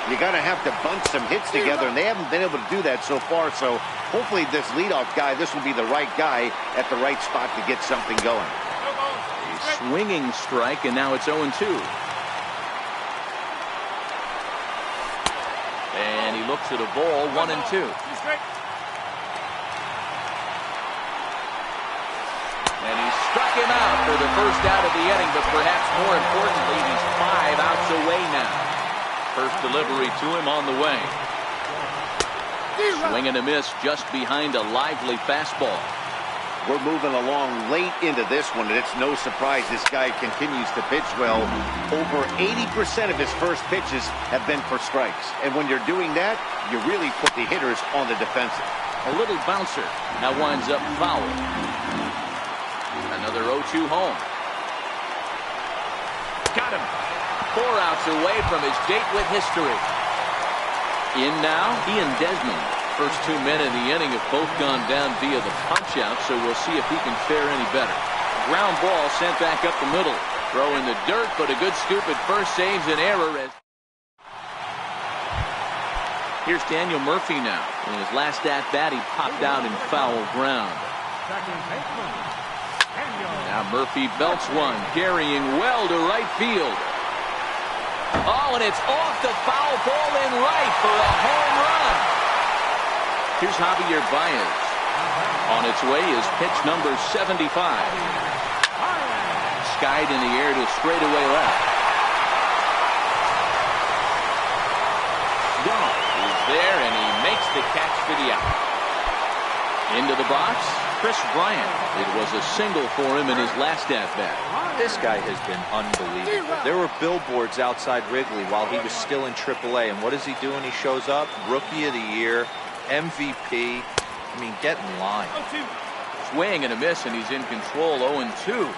You got to have to bunch some hits together, and they haven't been able to do that so far. So hopefully this leadoff guy, this will be the right guy at the right spot to get something going. A swinging strike, and now it's 0-2. And he looks at a ball, 1-2. And he struck him out for the first out of the inning, but perhaps more importantly, he's 5 outs away now. First delivery to him on the way. Swing and a miss just behind a lively fastball. We're moving along late into this one, and it's no surprise this guy continues to pitch well. Over 80% of his first pitches have been for strikes. And when you're doing that, you really put the hitters on the defensive. A little bouncer. Now winds up foul. Another 0-2 home. Got him. 4 outs away from his date with history. In now, he and Desmond. First 2 men in the inning have both gone down via the punch-out, so we'll see if he can fare any better. Ground ball sent back up the middle. Throw in the dirt, but a good scoop at first saves an error. Here's Daniel Murphy now. In his last at-bat, he popped out in foul ground. Now Murphy belts one, carrying well to right field. Oh, and it's off the foul ball in right for a home run. Here's Javier Baez. On its way is pitch number 75. Skied in the air to straightaway left. Gone is there, and he makes the catch for the out. Into the box, Chris Bryant. It was a single for him in his last at-bat. This guy has been unbelievable. There were billboards outside Wrigley while he was still in AAA, and what does he do when he shows up? Rookie of the Year, MVP. I mean, get in line. Swing and a miss, and he's in control. 0-2.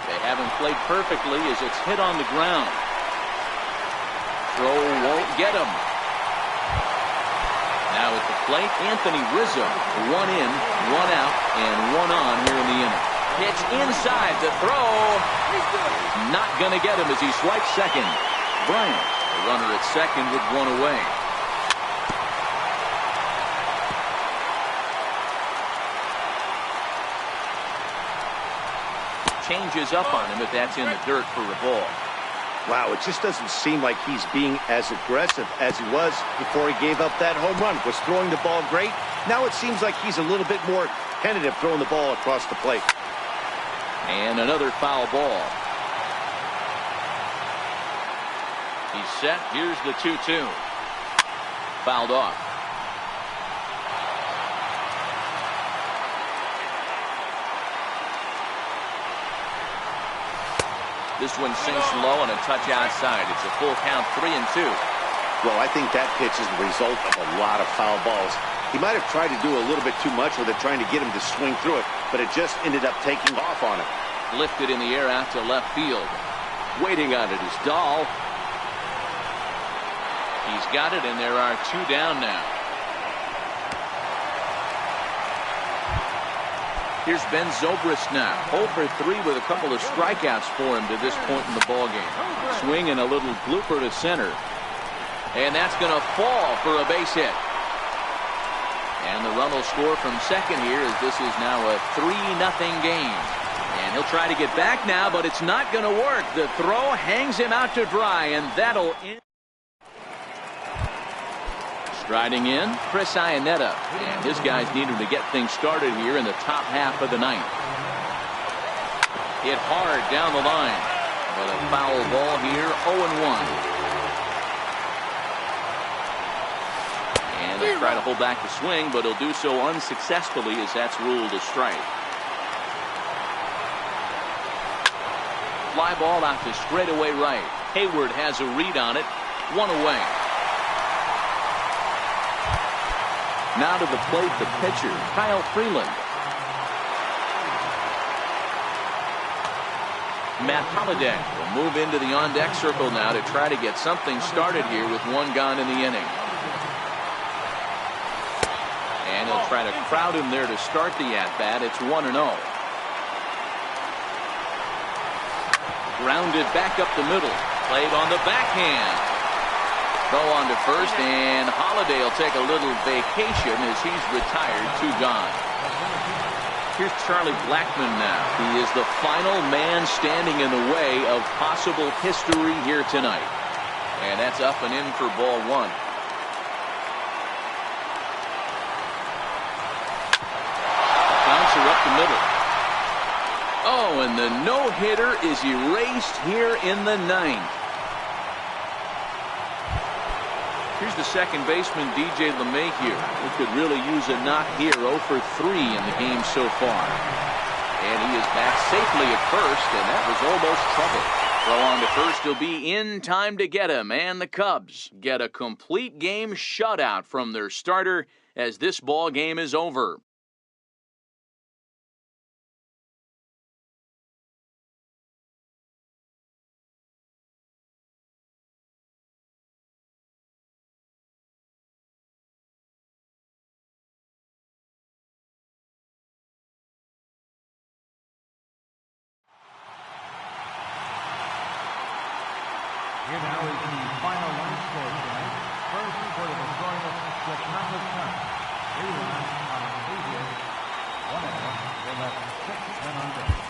They haven't played perfectly as it's hit on the ground. Throw won't get him. Now at the plate, Anthony Rizzo. 1 in, 1 out, and 1 on here in the inning. Pitch inside, the throw. Not going to get him as he swipes second. Bryant, the runner at second with 1 away. Changes up on him, but that's in the dirt for a ball. Wow, it just doesn't seem like he's being as aggressive as he was before he gave up that home run. Was throwing the ball great. Now it seems like he's a little bit more tentative throwing the ball across the plate. And another foul ball. He's set. Here's the 2-2. Fouled off. This one sinks low and a touch outside. It's a full count, 3-2. Well, I think that pitch is the result of a lot of foul balls. He might have tried to do a little bit too much with it, trying to get him to swing through it, but it just ended up taking off on him. Lifted in the air out to left field. Waiting on it is Dahl. He's got it, and there are 2 down now. Here's Ben Zobrist now. 0 for 3 with a couple of strikeouts for him to this point in the ballgame. Swing and a little blooper to center. And that's going to fall for a base hit. And the run will score from second here as this is now a 3-0 game. And he'll try to get back now, but it's not going to work. The throw hangs him out to dry, and that'll end. Striding in, Chris Iannetta, and his guys need him to get things started here in the top half of the ninth. Hit hard down the line, but a foul ball here, 0-1. And they'll try to hold back the swing, but he'll do so unsuccessfully as that's ruled a strike. Fly ball out to straightaway right. Hayward has a read on it, 1 away. Now to the plate, the pitcher, Kyle Freeland. Matt Holliday will move into the on-deck circle now to try to get something started here with 1 gone in the inning. And he'll try to crowd him there to start the at-bat. It's 1-0. Grounded back up the middle. Played on the backhand. Throw on to first, and Holiday will take a little vacation as he's retired. 2 gone. Here's Charlie Blackmon now. He is the final man standing in the way of possible history here tonight. And that's up and in for ball 1. Bouncer up the middle. Oh, and the no-hitter is erased here in the 9th. Here's the second baseman, DJ LeMahieu, who could really use a knock here. 0 for 3 in the game so far. And he is back safely at first, and that was almost trouble. Throw on to first, he'll be in time to get him, and the Cubs get a complete game shutout from their starter as this ball game is over. Here now is the final line score tonight. First for the Detroit Chicago Cubs. They run on bases. 1 out. They left 6 men on base.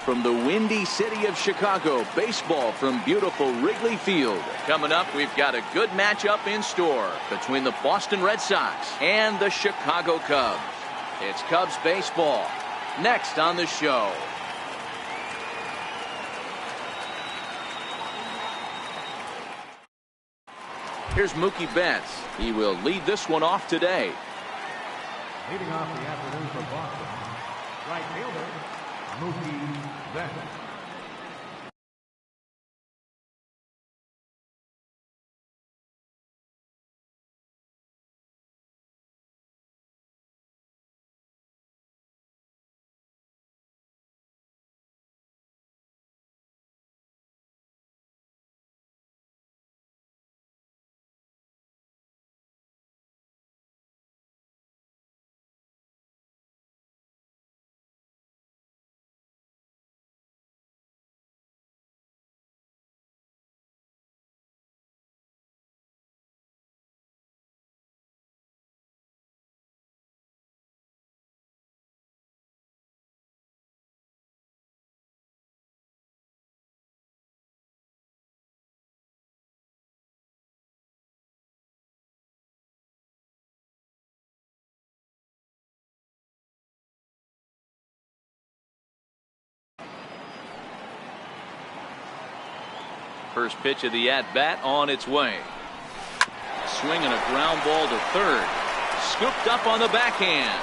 from the windy city of Chicago. Baseball from beautiful Wrigley Field. Coming up, we've got a good matchup in store between the Boston Red Sox and the Chicago Cubs. It's Cubs baseball next on the show. Here's Mookie Betts. He will lead this one off today. Leading off the afternoon for Boston, right fielder, Mookie Betts. First pitch of the at-bat on its way. Swinging a ground ball to third. Scooped up on the backhand.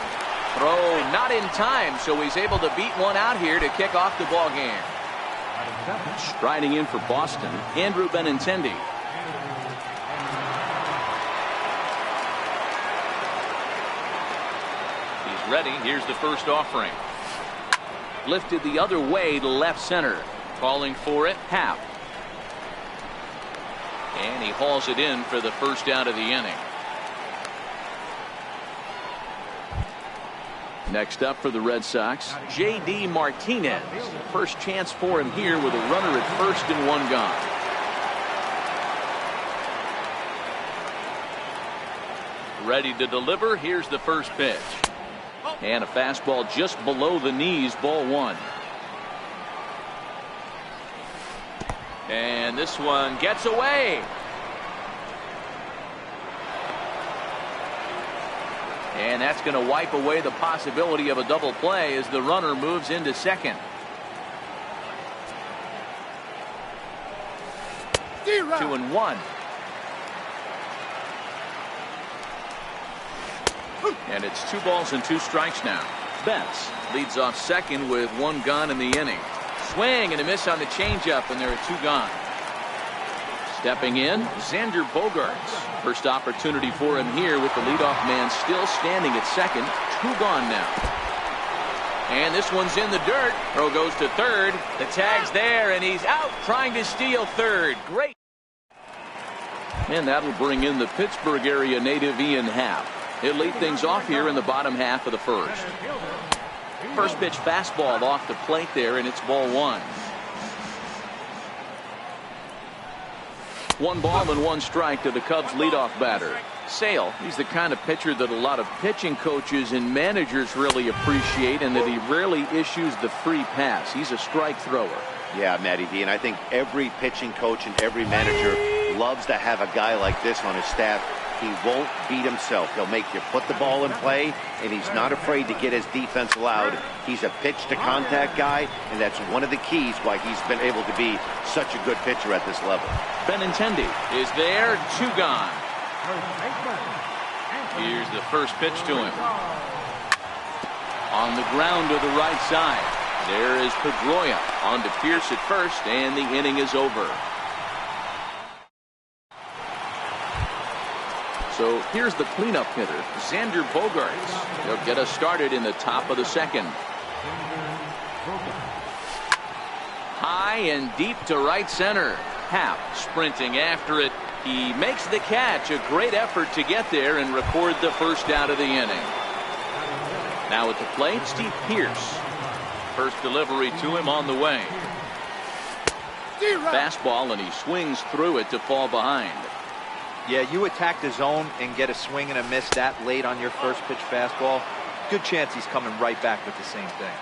Throw not in time, so he's able to beat one out here to kick off the ball game. Striding in for Boston, Andrew Benintendi. He's ready. Here's the first offering. Lifted the other way to left center. Calling for it, Happ. And he hauls it in for the first out of the inning. Next up for the Red Sox, J.D. Martinez. First chance for him here with a runner at first and one gone. Ready to deliver. Here's the first pitch. And a fastball just below the knees, ball one. And this one gets away. And that's going to wipe away the possibility of a double play as the runner moves into second. 2-1. And it's 2 balls and 2 strikes now. Betts leads off second with 1 gone in the inning. Swing and a miss on the changeup, and there are 2 gone. Stepping in, Xander Bogaerts. First opportunity for him here with the leadoff man still standing at second. 2 gone now. And this one's in the dirt. Throw goes to third. The tag's there, and he's out trying to steal third. Great. And that'll bring in the Pittsburgh area native Ian Happ. He'll lead things off here in the bottom half of the first. First pitch fastball off the plate there, and it's ball 1. 1 ball and 1 strike to the Cubs leadoff batter. Sale, he's the kind of pitcher that a lot of pitching coaches and managers really appreciate, and that he rarely issues the free pass. He's a strike thrower. Yeah, Matty D, and I think every pitching coach and every manager loves to have a guy like this on his staff. He won't beat himself. He'll make you put the ball in play, and he's not afraid to get his defense allowed. He's a pitch-to-contact guy, and that's one of the keys why he's been able to be such a good pitcher at this level. Benintendi is there, 2 gone. Here's the first pitch to him. On the ground to the right side. There is Pedroia on to Pierce at first, and the inning is over. So here's the cleanup hitter, Xander Bogaerts. He'll get us started in the top of the second. High and deep to right center. Happ sprinting after it. He makes the catch. A great effort to get there and record the first out of the inning. Now at the plate, Steve Pierce. First delivery to him on the way. Fastball, and he swings through it to fall behind. Yeah, you attack the zone and get a swing and a miss that late on your first pitch fastball. Good chance he's coming right back with the same thing.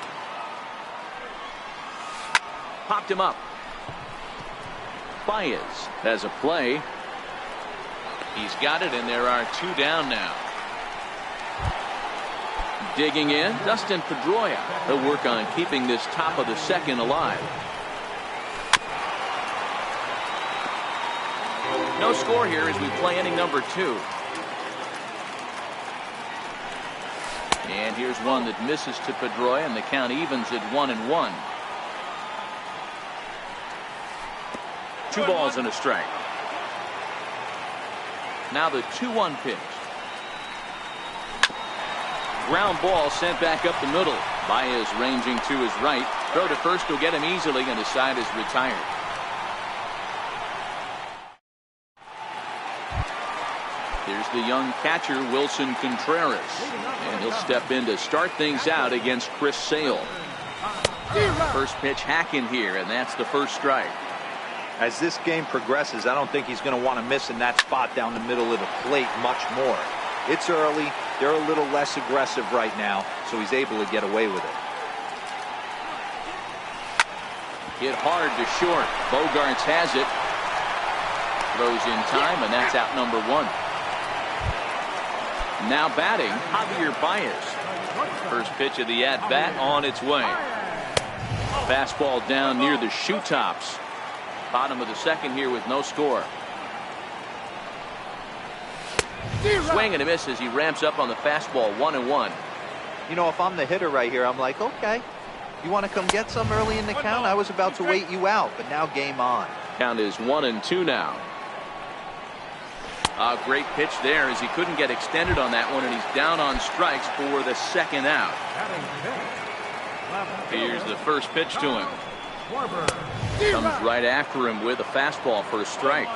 Popped him up. Baez has a play. He's got it, and there are 2 down now. Digging in, Dustin Pedroia. He'll work on keeping this top of the second alive. No score here as we play inning number 2. And here's one that misses to Pedroia, and the count evens at 1-1. 2 balls and a strike. Now the 2-1 pitch. Ground ball sent back up the middle. Baez ranging to his right. Throw to first will get him easily, and his side is retired. Here's the young catcher, Wilson Contreras. And he'll step in to start things out against Chris Sale. First pitch hacking here, and that's the first strike. As this game progresses, I don't think he's going to want to miss in that spot down the middle of the plate much more. It's early. They're a little less aggressive right now, so he's able to get away with it. Hit hard to short. Bogarts has it. Throws in time, and that's out number 1. Now batting, Javier Baez. First pitch of the at-bat on its way. Fastball down near the shoe tops. Bottom of the second here with no score. Swing and a miss as he ramps up on the fastball. 1-1. You know, if I'm the hitter right here, I'm like, okay, you want to come get some early in the count? I was about to wait you out, but now game on. Count is 1-2 now. A great pitch there as he couldn't get extended on that one, and he's down on strikes for the second out. Here's the first pitch to him. Comes right after him with a fastball for a strike.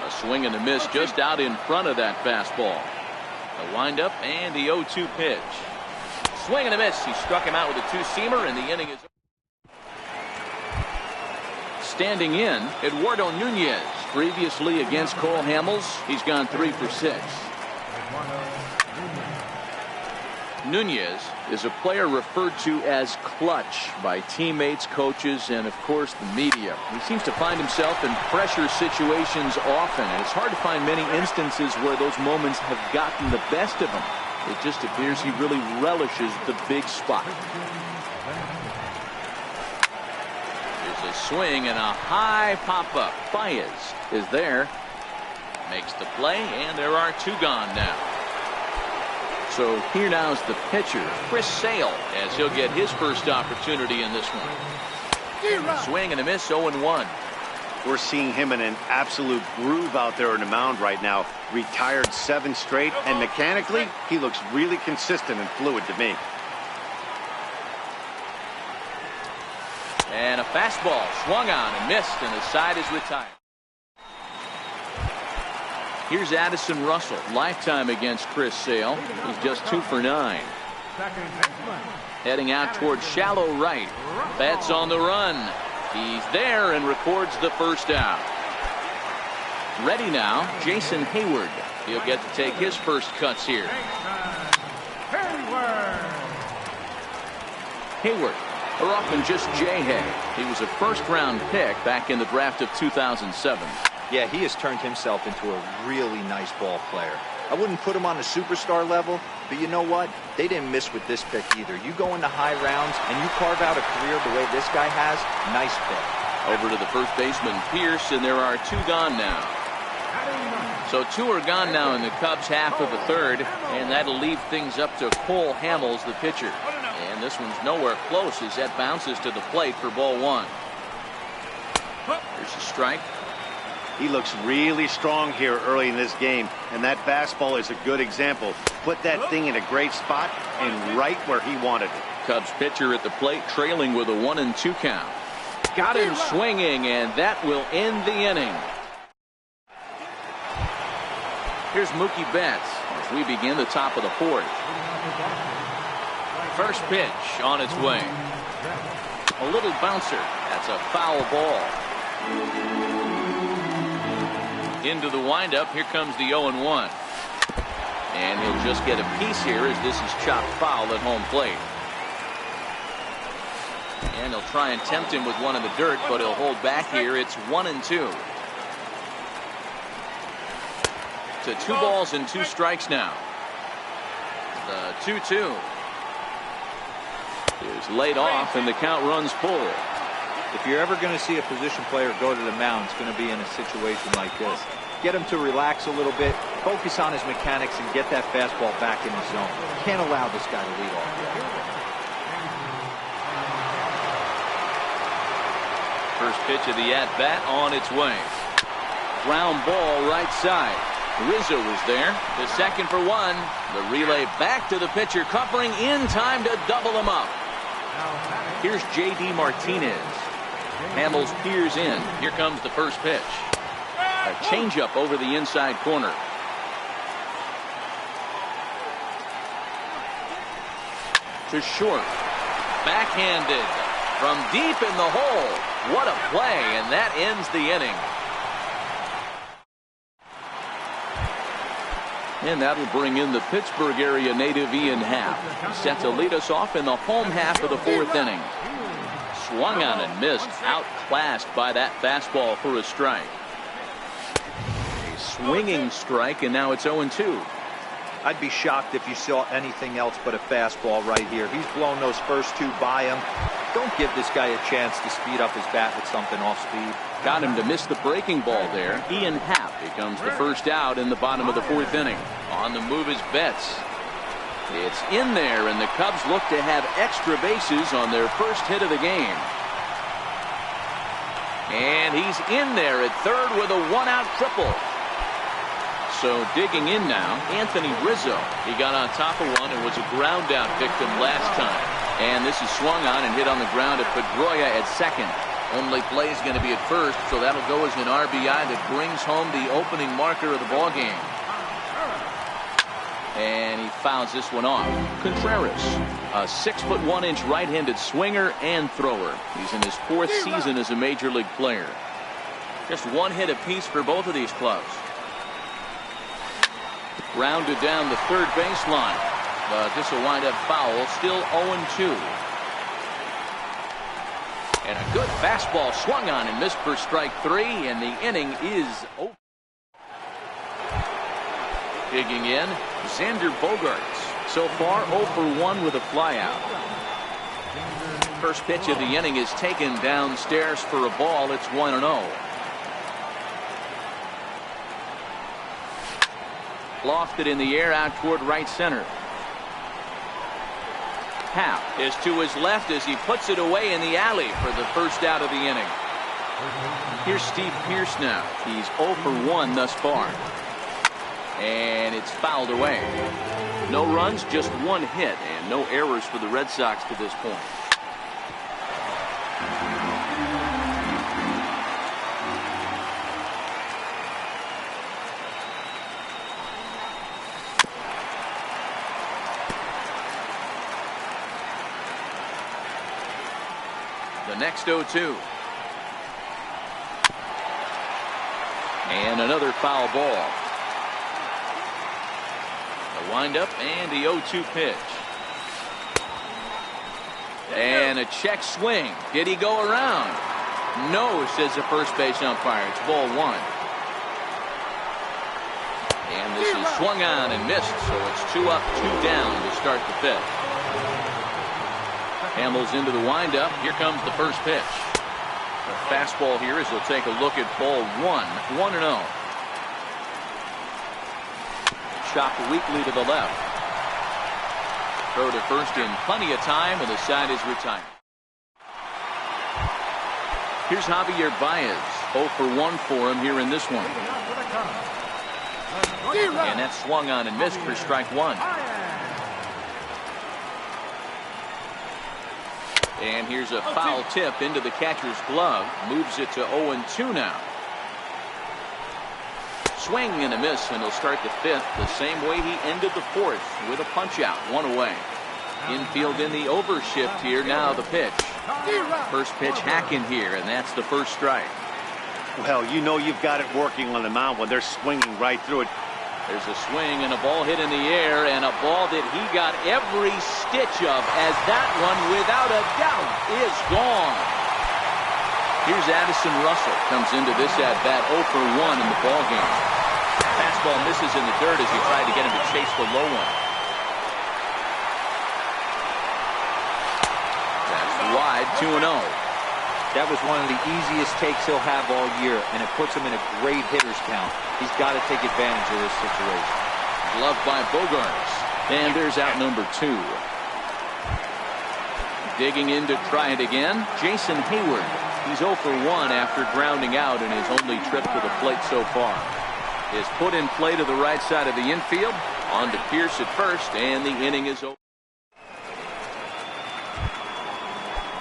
A swing and a miss just out in front of that fastball. The windup and the 0-2 pitch. Swing and a miss. He struck him out with a 2-seamer, and the inning is over. Standing in, Eduardo Nunez. Previously against Cole Hamels, he's gone 3 for 6. Nunez is a player referred to as clutch by teammates, coaches, and of course the media. He seems to find himself in pressure situations often, and it's hard to find many instances where those moments have gotten the best of him. It just appears he really relishes the big spot. There's a swing and a high pop-up. Baez is there, makes the play, and there are 2 gone now. So here now is the pitcher, Chris Sale, as he'll get his first opportunity in this one. Swing and a miss, 0-1. We're seeing him in an absolute groove out there on the mound right now. Retired 7 straight, and mechanically, he looks really consistent and fluid to me. And a fastball swung on and missed, and the side is retired. Here's Addison Russell, lifetime against Chris Sale. He's just 2 for 9. Heading out towards shallow right. Bats on the run. He's there and records the first out. Ready now, Jason Hayward. He'll get to take his first cuts here. Hayward, or often just J-Hay. He was a first-round pick back in the draft of 2007. Yeah, he has turned himself into a really nice ball player. I wouldn't put him on the superstar level, but you know what? They didn't miss with this pick either. You go into high rounds and you carve out a career the way this guy has, nice pick. Over to the first baseman, Pierce, and there are 2 gone now. So 2 are gone now in the Cubs' half of the third, and that'll leave things up to Cole Hamels, the pitcher. And this one's nowhere close as that bounces to the plate for ball 1. There's a strike. He looks really strong here early in this game, and that fastball is a good example. Put that thing in a great spot and right where he wanted it. Cubs pitcher at the plate, trailing with a 1-2 count. Got him swinging, and that will end the inning. Here's Mookie Betts as we begin the top of the 4th. First pitch on its way. A little bouncer. That's a foul ball. Into the windup. Here comes the 0-1. And he'll just get a piece here as this is chopped foul at home plate. And he'll try and tempt him with one in the dirt, but he'll hold back here. It's 1-2. To 2 balls and 2 strikes now. The 2-2 is laid off, and the count runs full. If you're ever going to see a position player go to the mound, it's going to be in a situation like this. Get him to relax a little bit, focus on his mechanics, and get that fastball back in the zone. Can't allow this guy to lead off. First pitch of the at-bat on its way. Ground ball right side. Rizzo was there. The second for 1. The relay back to the pitcher, covering in time to double him up. Here's J.D. Martinez. Hamels peers in. Here comes the first pitch. A changeup over the inside corner. To short. Backhanded. From deep in the hole. What a play, and that ends the inning. And that'll bring in the Pittsburgh area native Ian Happ, set to lead us off in the home half of the 4th inning. Swung on and missed, outclassed by that fastball for a strike. A swinging strike, and now it's 0-2. I'd be shocked if you saw anything else but a fastball right here. He's blown those first 2 by him. Don't give this guy a chance to speed up his bat with something off speed. Got him to miss the breaking ball there. Ian Happ becomes the first out in the bottom of the 4th inning. On the move is Betts. It's in there, and the Cubs look to have extra bases on their first hit of the game. And he's in there at third with a 1-out triple. So digging in now, Anthony Rizzo. He got on top of one and was a ground out victim last time. And this is swung on and hit on the ground at Pedroia at second. Only play is going to be at first, so that'll go as an RBI that brings home the opening marker of the ball game. And he fouls this one off. Contreras, a 6'1" right-handed swinger and thrower. He's in his 4th season as a major league player. Just 1 hit apiece for both of these clubs. Grounded down the third baseline. But this will wind up foul. Still 0-2. And a good fastball swung on and missed for strike 3, and the inning is over. Digging in, Xander Bogaerts. So far 0 for 1 with a flyout. First pitch of the inning is taken downstairs for a ball. It's 1-0. Lofted in the air out toward right center. Happ is to his left as he puts it away in the alley for the first out of the inning. Here's Steve Pearce now. He's 0 for 1 thus far. And it's fouled away. No runs, just 1 hit, and no errors for the Red Sox to this point. The next 0-2. And another foul ball. The windup and the 0-2 pitch. And a check swing. Did he go around? No, says the first base umpire. It's ball 1. And this is swung on and missed, so it's 2 up, 2 down to start the 5th. Hamels into the windup. Here comes the first pitch. The fastball here as he'll take a look at ball 1. 1-0. Chopped weakly to the left. Throw to first in plenty of time, and the side is retired. Here's Javier Baez. 0 for 1 for him here in this one. And that swung on and missed for strike 1. And here's a foul tip into the catcher's glove. Moves it to 0-2 now. Swing and a miss, and he'll start the 5th the same way he ended the 4th with a punch out, 1 away. Infield in the overshift here. Now the pitch. First pitch hacking here, and that's the first strike. Well, you know you've got it working on the mound when they're swinging right through it. There's a swing and a ball hit in the air, and a ball that he got every stitch of, as that one, without a doubt, is gone. Here's Addison Russell. Comes into this at-bat 0 for 1 in the ballgame. Fastball misses in the dirt as he tried to get him to chase the low one. That's wide, 2-0. That was one of the easiest takes he'll have all year, and it puts him in a great hitter's count. He's got to take advantage of this situation. Gloved by Bogarts. And there's out number 2. Digging in to try it again, Jason Hayward. He's 0 for 1 after grounding out in his only trip to the plate so far. Is put in play to the right side of the infield. On to Pierce at first, and the inning is over.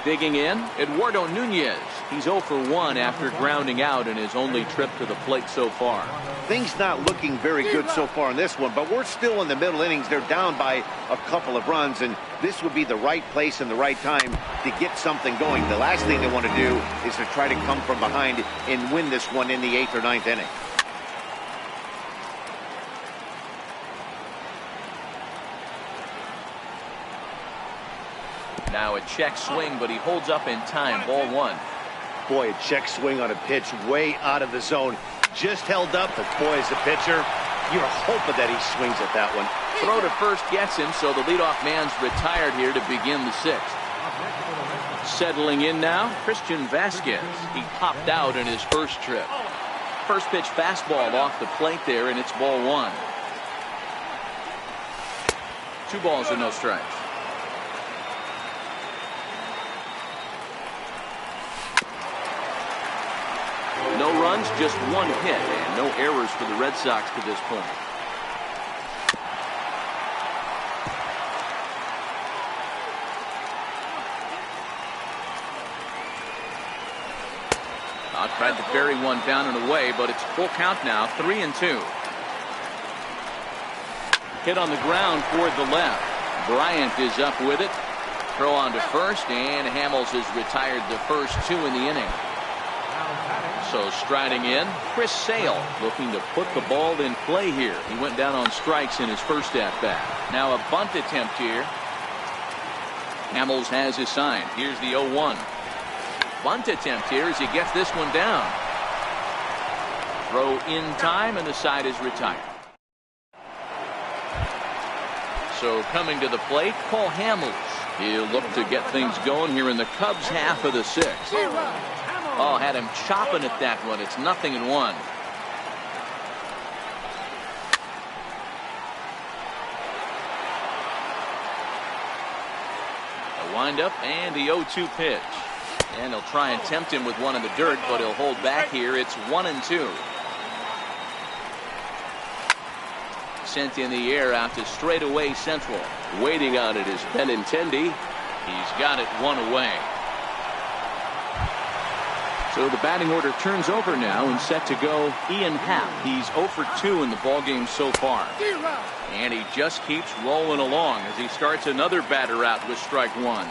Digging in, Eduardo Nunez. He's 0 for 1 after grounding out in his only trip to the plate so far. Things not looking very good so far in this one, but we're still in the middle innings. They're down by a couple of runs, and this would be the right place and the right time to get something going. The last thing they want to do is to try to come from behind and win this one in the 8th or 9th inning. Now a check swing, but he holds up in time. Ball 1. Boy, a check swing on a pitch way out of the zone. Just held up, but boy, as a pitcher, you're hoping that he swings at that one. Throw to first gets him, so the leadoff man's retired here to begin the 6th. Settling in now, Christian Vasquez. He popped out in his first trip. First pitch fastball off the plate there, and it's ball 1. 2 balls and no strikes. No runs, just 1 hit, and no errors for the Red Sox to this point. Tried to bury one down and away, but it's full count now, 3-2. Hit on the ground toward the left. Bryant is up with it. Throw on to first, and Hamels has retired the first 2 in the inning. So striding in, Chris Sale looking to put the ball in play here. He went down on strikes in his first at-bat. Now a bunt attempt here. Hamels has his sign. Here's the 0-1. Bunt attempt here as he gets this one down. Throw in time, and the side is retired. So coming to the plate, Paul Hamels. He'll look to get things going here in the Cubs' half of the 6th. Oh, had him chopping at that one. It's 0-1. A windup and the 0-2 pitch. And he'll try and tempt him with one in the dirt, but he'll hold back here. It's 1-2. Sent in the air out to straightaway central. Waiting on it is Benintendi. He's got it 1 away. So the batting order turns over now and set to go Ian Happ. He's 0 for 2 in the ballgame so far. And he just keeps rolling along as he starts another batter out with strike 1.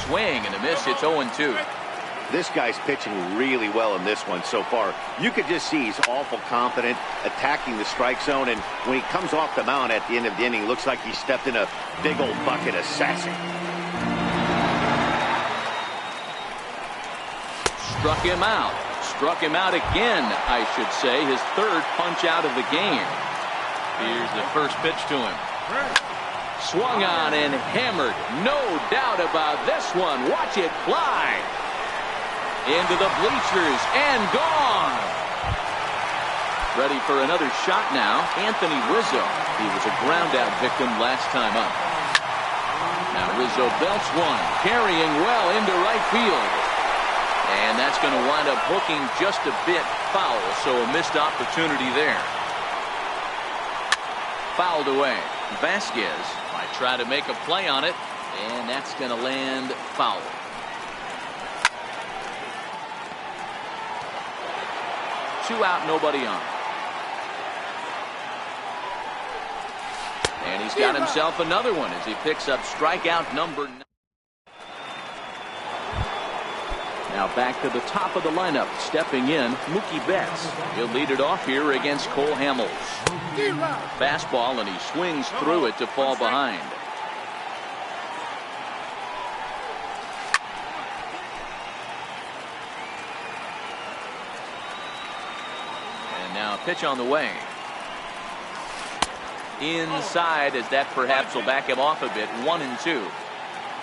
Swing and a miss. It's 0-2. This guy's pitching really well in this one so far. You could just see he's awful confident attacking the strike zone, and when he comes off the mound at the end of the inning, looks like he stepped in a big old bucket of sassy. Struck him out. Struck him out again, I should say. His 3rd punch out of the game. Here's the first pitch to him. Swung on and hammered. No doubt about this one. Watch it fly. Into the bleachers and gone. Ready for another shot now. Anthony Rizzo. He was a ground out victim last time up. Now Rizzo belts one. Carrying well into right field. And that's going to wind up hooking just a bit foul. So a missed opportunity there. Fouled away. Vasquez might try to make a play on it, and that's going to land foul. Two out, nobody on. And he's got himself another one as he picks up strikeout number 9. Now back to the top of the lineup. Stepping in, Mookie Betts. He'll lead it off here against Cole Hamels. Fastball, and he swings through it to fall behind. And now pitch on the way. Inside, as that perhaps will back him off a bit. 1-2.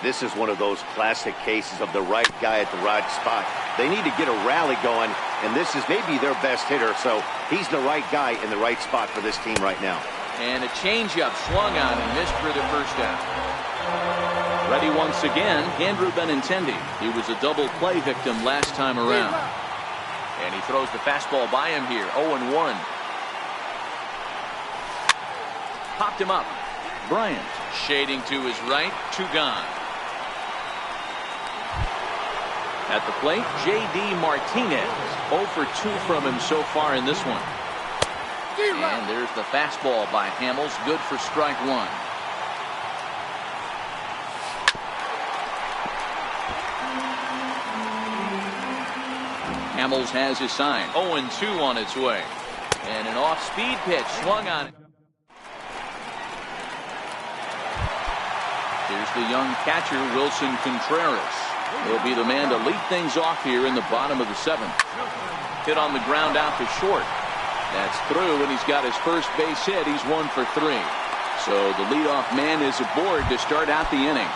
This is one of those classic cases of the right guy at the right spot. They need to get a rally going, and this is maybe their best hitter, so he's the right guy in the right spot for this team right now. And a changeup swung on and missed for the first out. Ready once again, Andrew Benintendi. He was a double play victim last time around. And he throws the fastball by him here. 0-1. Popped him up. Bryant shading to his right. 2 gone. At the plate, J.D. Martinez. 0 for 2 from him so far in this one. And there's the fastball by Hamels. Good for strike 1. Hamels has his sign. 0-2 on its way. And an off-speed pitch swung on it. Here's the young catcher, Wilson Contreras. He'll be the man to lead things off here in the bottom of the 7th. Hit on the ground out to short. That's through, and he's got his first base hit. He's 1 for 3. So the leadoff man is aboard to start out the inning.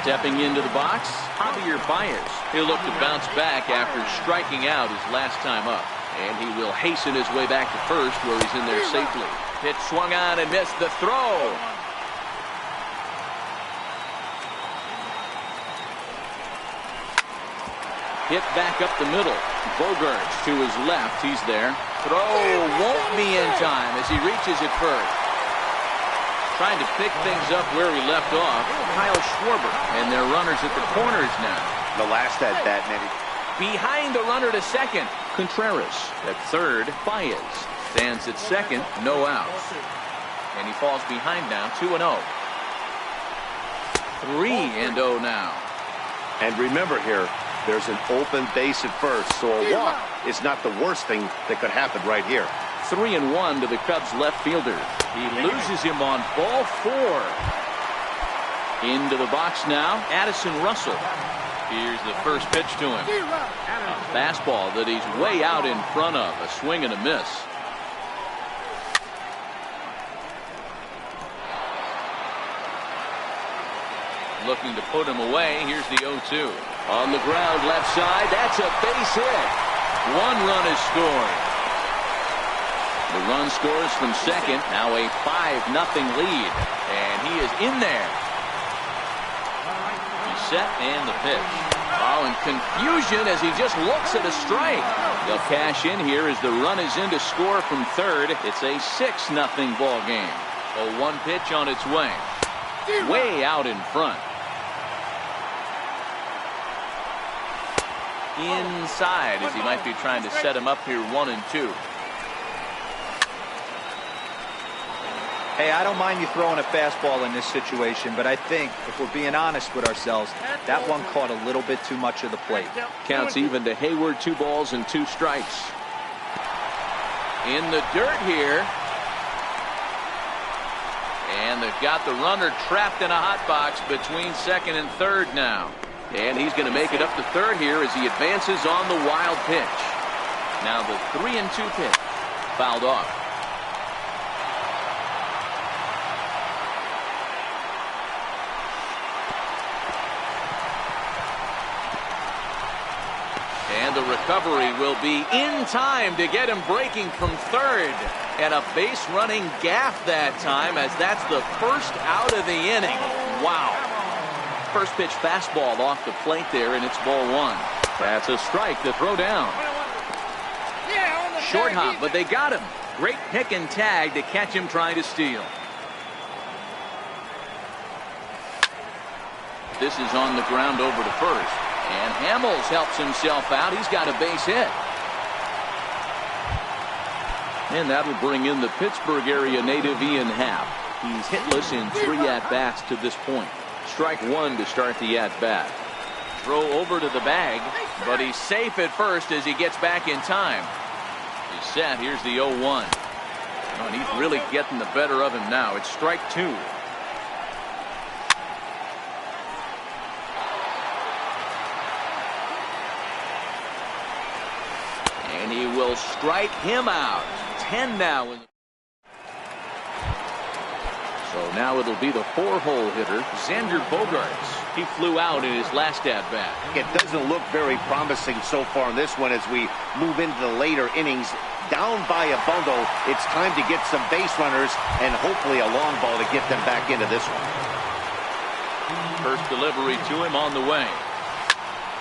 Stepping into the box, Javier Baez. He'll look to bounce back after striking out his last time up. And he will hasten his way back to first, where he's in there safely. Pitch swung on and missed. The throw. Hit back up the middle. Bogarts to his left. He's there. Throw won't be in time as he reaches it first. Trying to pick things up where he left off. Kyle Schwarber. And they're runners at the corners now. The last at bat, maybe. Behind the runner to second. Contreras at third. Baez stands at second. No outs. And he falls behind now. 2-0. 3-0 now. And remember here, there's an open base at first, so a walk is not the worst thing that could happen right here. 3-1 to the Cubs left fielder. He loses him on ball 4. Into the box now, Addison Russell. Here's the first pitch to him. A fastball that he's way out in front of. A swing and a miss. Looking to put him away. Here's the 0-2. On the ground, left side. That's a base hit. 1 run is scored. The run scores from second. Now a 5-0 lead. And he is in there. He's set and the pitch. Oh, and confusion as he just looks at a strike. They'll cash in here as the run is in to score from third. It's a 6-0 ball game. A 1 pitch on its way. Way out in front. Inside as he might be trying to set him up here. 1-2. Hey, I don't mind you throwing a fastball in this situation, but I think if we're being honest with ourselves, that one caught a little bit too much of the plate. Counts even to Hayward. 2 balls and 2 strikes. In the dirt here. And they've got the runner trapped in a hot box between second and third now. And he's going to make it up to third here as he advances on the wild pitch. Now the 3-2 pitch. Fouled off. And the recovery will be in time to get him breaking from third. And a base running gaff that time, as that's the first out of the inning. Wow. First pitch fastball off the plate there, and it's ball 1. That's a strike to throw down. Short hop, but they got him. Great pick and tag to catch him trying to steal. This is on the ground over to first. And Hamels helps himself out. He's got a base hit. And that'll bring in the Pittsburgh area native Ian Happ. He's hitless in 3 at-bats to this point. Strike 1 to start the at-bat. Throw over to the bag, but he's safe at first as he gets back in time. He's set. Here's the 0-1. Oh, and he's really getting the better of him now. It's strike 2. And he will strike him out. 10 now. So now it'll be the 4-hole hitter, Xander Bogaerts. He flew out in his last at-bat. It doesn't look very promising so far in this one as we move into the later innings. Down by a bundle, it's time to get some base runners and hopefully a long ball to get them back into this one. First delivery to him on the way.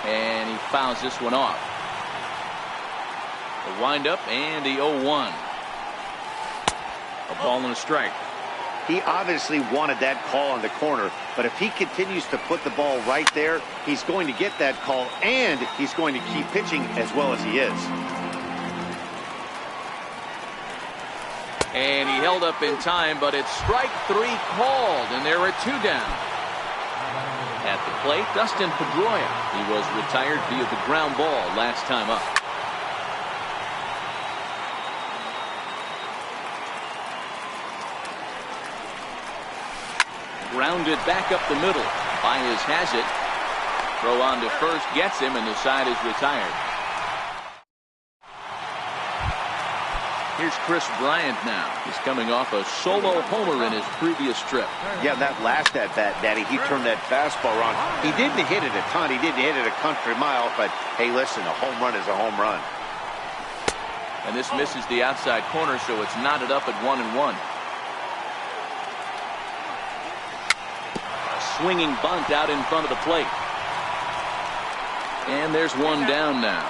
And he fouls this one off. The windup and the 0-1. A ball and a strike. He obviously wanted that call in the corner, but if he continues to put the ball right there, he's going to get that call, and he's going to keep pitching as well as he is. And he held up in time, but it's strike 3 called, and there are 2 down. At the plate, Dustin Pedroia. He was retired via the ground ball last time up. Grounded back up the middle. Baez has it. Throw on to first gets him, and the side is retired. Here's Chris Bryant now. He's coming off a solo homer in his previous trip. Yeah, that last at-bat, Daddy, he turned that fastball on. He didn't hit it a ton. He didn't hit it a country mile, but hey, listen, a home run is a home run. And this misses the outside corner, so it's knotted up at 1-1. Swinging bunt out in front of the plate. And there's 1 down now.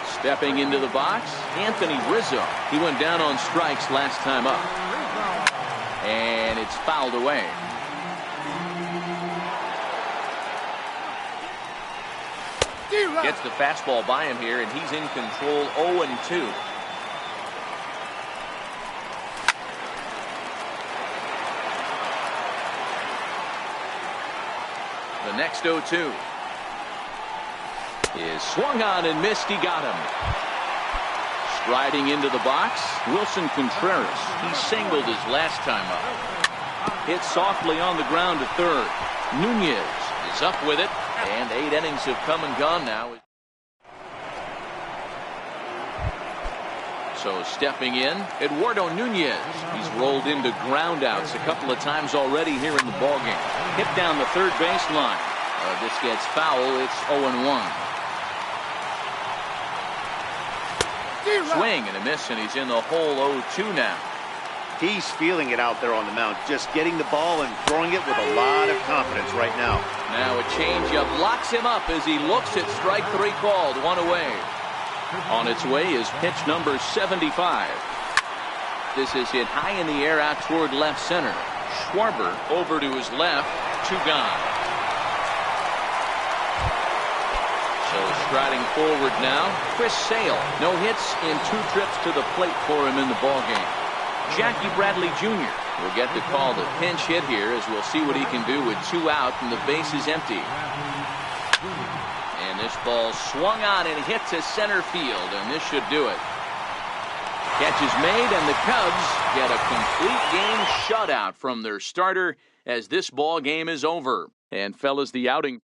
Stepping into the box, Anthony Rizzo. He went down on strikes last time up. And it's fouled away. Gets the fastball by him here, and he's in control. 0-2. The next 0-2 is swung on and missed. He got him. Striding into the box, Wilson Contreras. He singled his last time up. Hit softly on the ground to third. Nunez is up with it, and 8 innings have come and gone now. So stepping in, Eduardo Nunez. He's rolled into groundouts a couple of times already here in the ballgame. Hit down the third baseline. This gets foul. It's 0-1. Swing and a miss, and he's in the hole. 0-2 now. He's feeling it out there on the mound, just getting the ball and throwing it with a lot of confidence right now. Now a changeup locks him up as he looks at strike 3 called. 1 away. On its way is pitch number 75. This is hit high in the air out toward left center. Schwarber over to his left. 2 gone. So striding forward now, Chris Sale. No hits in 2 trips to the plate for him in the ballgame. Jackie Bradley Jr. will get the call to pinch hit here, as we'll see what he can do with 2 out and the base is empty. And this ball swung on and hit to center field, and this should do it. Catch is made, and the Cubs get a complete game shutout from their starter as this ball game is over. And fellas, the outing.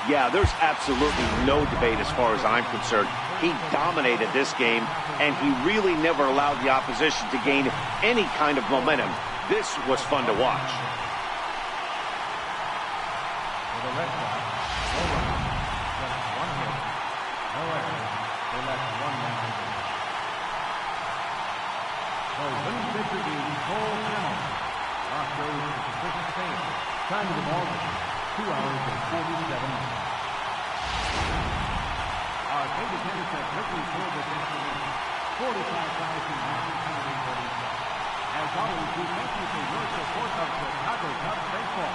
Yeah, there's absolutely no debate as far as I'm concerned. He dominated this game, and he really never allowed the opposition to gain any kind of momentum. This was fun to watch. For the Red Sox, no runs, just 1 hit, no errors. They left 1 man on base. So winning pitcher is Cole Hamels. Rock goes to the first base. Time of the ball game, 2 hours and 47 minutes. Our favorite hitters have quickly scored this instrument, 45,947. As always, we thank you for your support of Chicago Cubs baseball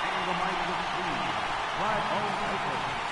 and the mighty Queen. Fly home safely.